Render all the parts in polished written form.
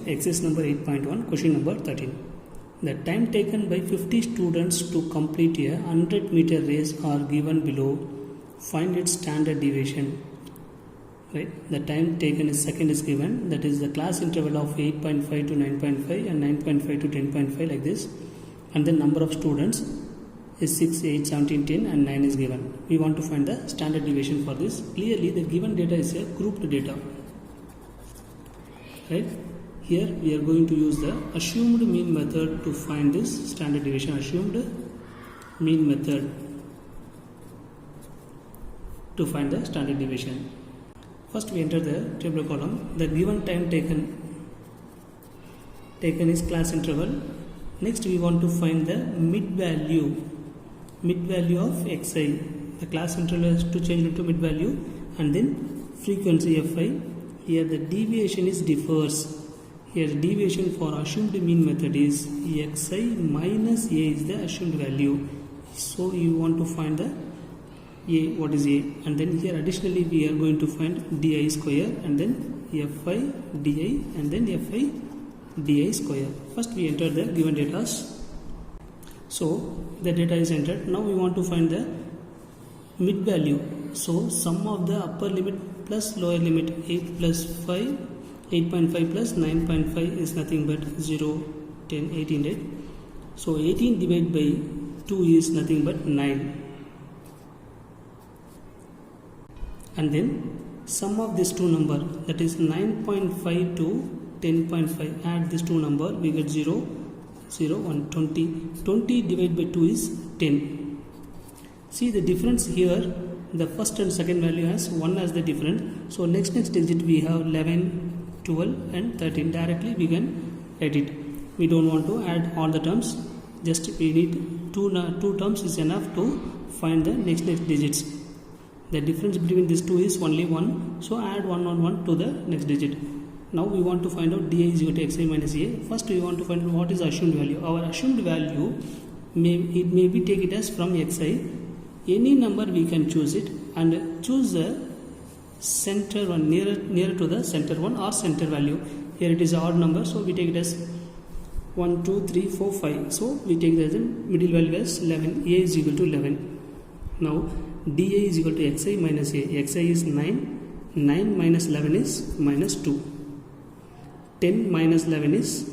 exercise number 8.1, question number 13. The time taken by 50 students to complete a 100-meter race are given below. Find its standard deviation. Right? The time taken is second is given. That is the class interval of 8.5 to 9.5 and 9.5 to 10.5 like this. And the number of students is 6, 8, 17, 10 and 9 is given. We want to find the standard deviation for this. Clearly the given data is a grouped data. Right? Here we are going to use the assumed mean method to find this standard deviation. Assumed mean method to find the standard deviation. First we enter the table column. The given time taken is class interval. Next we want to find the mid value of xi. The class interval has to change into mid value, and then frequency fi. Here the deviation is differs. Here the deviation for assumed mean method is xi minus a is the assumed value. So you want to find the a, what is a, and then here additionally we are going to find di square and then fi di and then fi di square. First we enter the given data. So the data is entered. Now we want to find the mid value. So sum of the upper limit plus lower limit 8 plus 5, 8.5 plus 9.5 is nothing but 0, 10, 18, right? So 18 divided by 2 is nothing but 9. And then sum of these two number, that is 9.5 to 10.5, add these two number, we get 0, 0, 1, 20. 20 divided by 2 is 10. See the difference here, the first and second value has 1 as the difference. So next digit we have 11, 12 and 13. Directly we can write it. We don't want to add all the terms. Just we need two terms is enough to find the next digits. The difference between these two is only 1. So add 1 on 1 to the next digit. Now we want to find out di is equal to xi minus a. First we want to find out what is assumed value. Our assumed value may be take it as from xi. Any number we can choose it and choose the center one nearer to the center one or center value. Here it is odd number, so we take it as 1, 2, 3, 4, 5. So we take the middle value as 11. A is equal to 11. Now di is equal to xi minus a. Xi is 9. 9 minus 11 is minus 2. 10 minus 11 is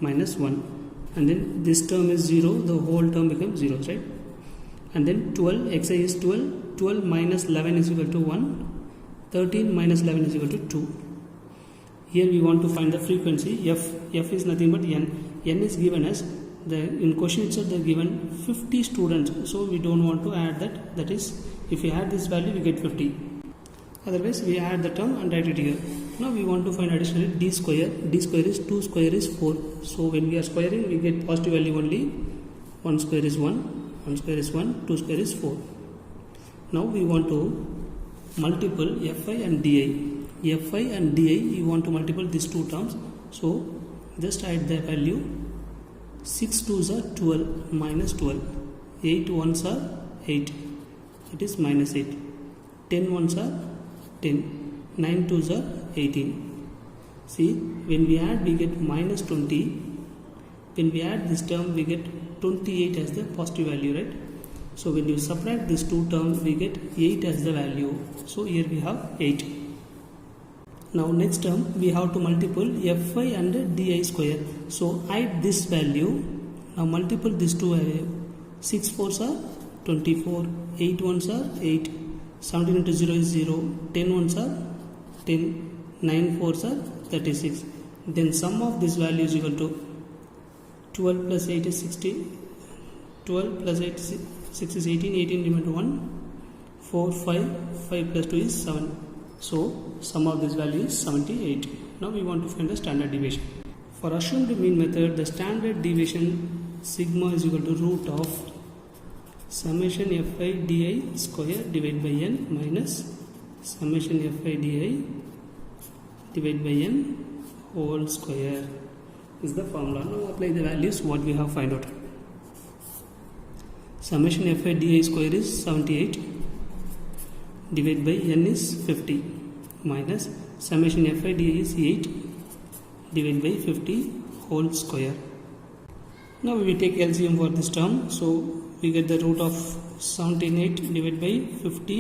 minus 1. And then this term is 0. The whole term becomes 0, right? And then 12, xi is 12. 12 minus 11 is equal to 1. 13 minus 11 is equal to 2. Here we want to find the frequency. F is nothing but n. N is given as, in question itself they are given 50 students. So we don't want to add that. That is, if we add this value we get 50. Otherwise we add the term and write it here. Now we want to find additionally d square. D square is 2 square is 4. So when we are squaring we get positive value only. 1 square is 1. 1 square is 1. 2 square is 4. Now we want to multiple fi and di. Fi and di you want to multiple these two terms. So just add the value. 6 2s are 12 minus 12. 8 1s are 8. It is minus 8. 10 1s are 10. 9 2s are 18. See, when we add we get minus 20. When we add this term we get 28 as the positive value, right? So when you subtract these two terms we get 8 as the value. So here we have 8. Now next term we have to multiple fi and di square. So add this value. Now multiple these two value. 6 4s are 24. 8 1s are 8. 17 into 0 is 0. 10 1s are 10. 9 4s are 36. Then sum of this value is equal to 12 plus 8 is 60. 12 plus 8 is 6 is 18. 18 divided by 1. 4 5. 5 plus 2 is 7. So sum of this value is 78. Now we want to find the standard deviation. For assumed mean method, the standard deviation sigma is equal to root of summation fi di square divided by n minus summation fi di divided by n whole square is the formula. Now apply the values what we have find out. Summation fi di square is 78 divided by n is 50 minus summation fi di is 8 divided by 50 whole square. Now we take LCM for this term, so we get the root of 78 divided by 50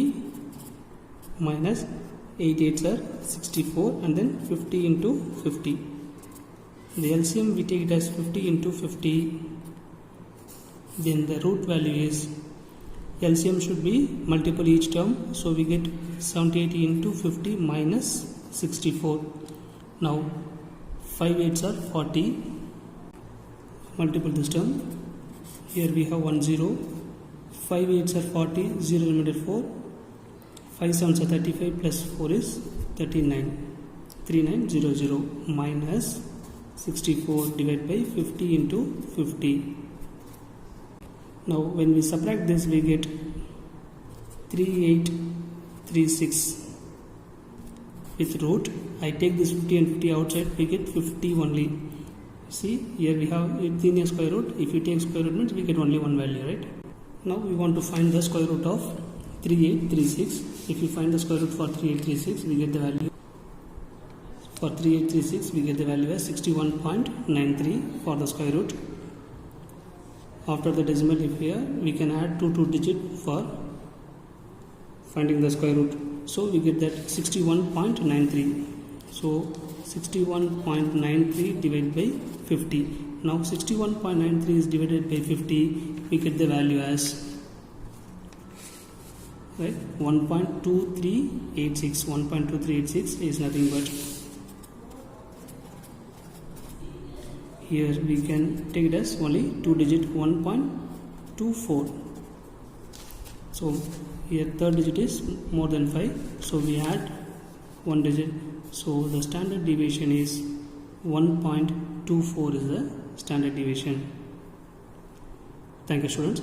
minus 8 8s are 64 and then 50 into 50. The LCM we take it as 50 into 50, then the root value is, LCM should be multiple each term, so we get 78 into 50 minus 64. Now 5 8s are 40, multiple this term, here we have 1 0, 5 8s are 40, 0 remainder 4, 5 7s are 35 plus 4 is 39, 3900 minus 64 divided by 50 into 50. Now when we subtract this we get 3836 with root. I take this 50 and 50 outside, we get 50 only. See, here we have within a square root. If you take square root means we get only one value, right? Now we want to find the square root of 3836. If you find the square root for 3836, we get the value. For 3836, we get the value as 61.93 for the square root. After the decimal, if here we can add two digit for finding the square root. So we get that 61.93. So 61.93 divided by 50. Now 61.93 is divided by 50. We get the value as, right, 1.2386. 1.2386 is nothing but, here we can take it as only 2 digit, 1.24. So here third digit is more than 5, so we add 1 digit. So the standard deviation is 1.24 is the standard deviation. Thank you, students.